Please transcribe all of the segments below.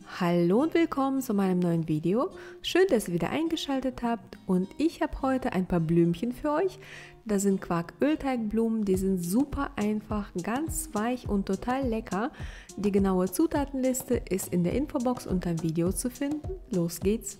Hallo und willkommen zu meinem neuen Video. Schön, dass ihr wieder eingeschaltet habt und ich habe heute ein paar Blümchen für euch. Das sind Quark-Ölteigblumen, die sind super einfach, ganz weich und total lecker. Die genaue Zutatenliste ist in der Infobox unter dem Video zu finden. Los geht's!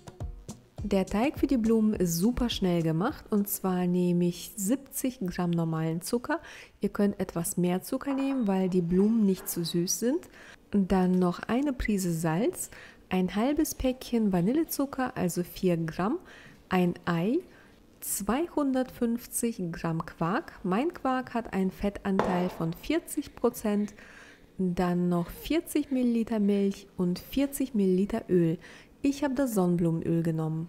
Der Teig für die Blumen ist super schnell gemacht und zwar nehme ich 70 Gramm normalen Zucker. Ihr könnt etwas mehr Zucker nehmen, weil die Blumen nicht zu süß sind. Und dann noch eine Prise Salz, ein halbes Päckchen Vanillezucker, also 4 Gramm, ein Ei, 250 Gramm Quark. Mein Quark hat einen Fettanteil von 40%, dann noch 40 Milliliter Milch und 40 Milliliter Öl. Ich habe das Sonnenblumenöl genommen.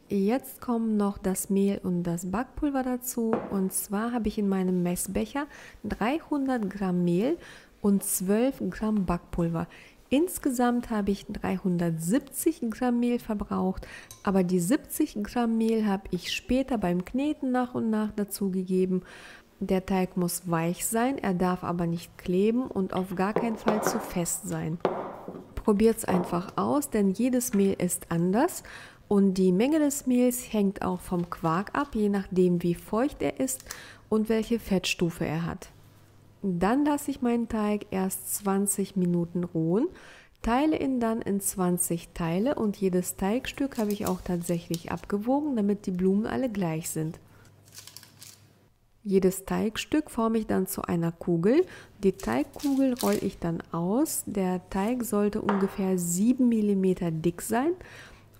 Jetzt kommen noch das Mehl und das Backpulver dazu. Und zwar habe ich in meinem Messbecher 300 Gramm Mehl und 12 Gramm Backpulver. Insgesamt habe ich 370 Gramm Mehl verbraucht, aber die 70 Gramm Mehl habe ich später beim Kneten nach und nach dazugegeben. Der Teig muss weich sein, er darf aber nicht kleben und auf gar keinen Fall zu fest sein. Probiert es einfach aus, denn jedes Mehl ist anders und die Menge des Mehls hängt auch vom Quark ab, je nachdem wie feucht er ist und welche Fettstufe er hat. Dann lasse ich meinen Teig erst 20 Minuten ruhen, teile ihn dann in 20 Teile und jedes Teigstück habe ich auch tatsächlich abgewogen, damit die Blumen alle gleich sind. Jedes Teigstück forme ich dann zu einer Kugel. Die Teigkugel rolle ich dann aus. Der Teig sollte ungefähr 7 mm dick sein.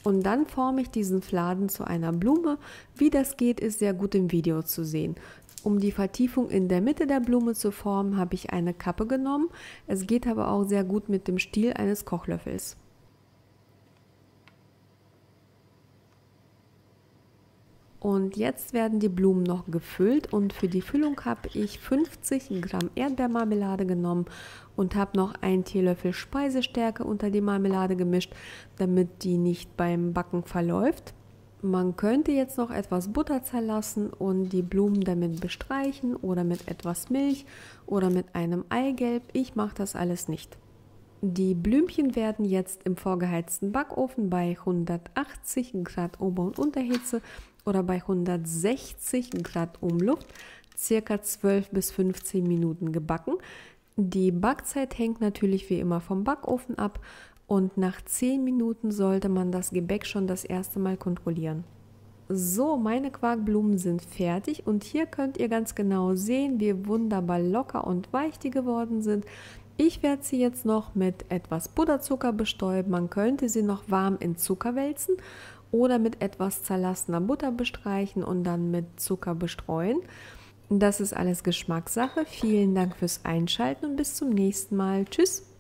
Und dann forme ich diesen Fladen zu einer Blume. Wie das geht, ist sehr gut im Video zu sehen. Um die Vertiefung in der Mitte der Blume zu formen, habe ich eine Kappe genommen. Es geht aber auch sehr gut mit dem Stiel eines Kochlöffels. Und jetzt werden die Blumen noch gefüllt und für die Füllung habe ich 50 Gramm Erdbeermarmelade genommen und habe noch einen Teelöffel Speisestärke unter die Marmelade gemischt, damit die nicht beim Backen verläuft. Man könnte jetzt noch etwas Butter zerlassen und die Blumen damit bestreichen oder mit etwas Milch oder mit einem Eigelb. Ich mache das alles nicht. Die Blümchen werden jetzt im vorgeheizten Backofen bei 180 Grad Ober- und Unterhitze oder bei 160 Grad Umluft ca. 12 bis 15 Minuten gebacken. Die Backzeit hängt natürlich wie immer vom Backofen ab und nach 10 Minuten sollte man das Gebäck schon das erste Mal kontrollieren. So, meine Quarkblumen sind fertig und hier könnt ihr ganz genau sehen, wie wunderbar locker und weich die geworden sind. Ich werde sie jetzt noch mit etwas Puderzucker bestäuben. Man könnte sie noch warm in Zucker wälzen oder mit etwas zerlassener Butter bestreichen und dann mit Zucker bestreuen. Das ist alles Geschmackssache. Vielen Dank fürs Einschalten und bis zum nächsten Mal. Tschüss!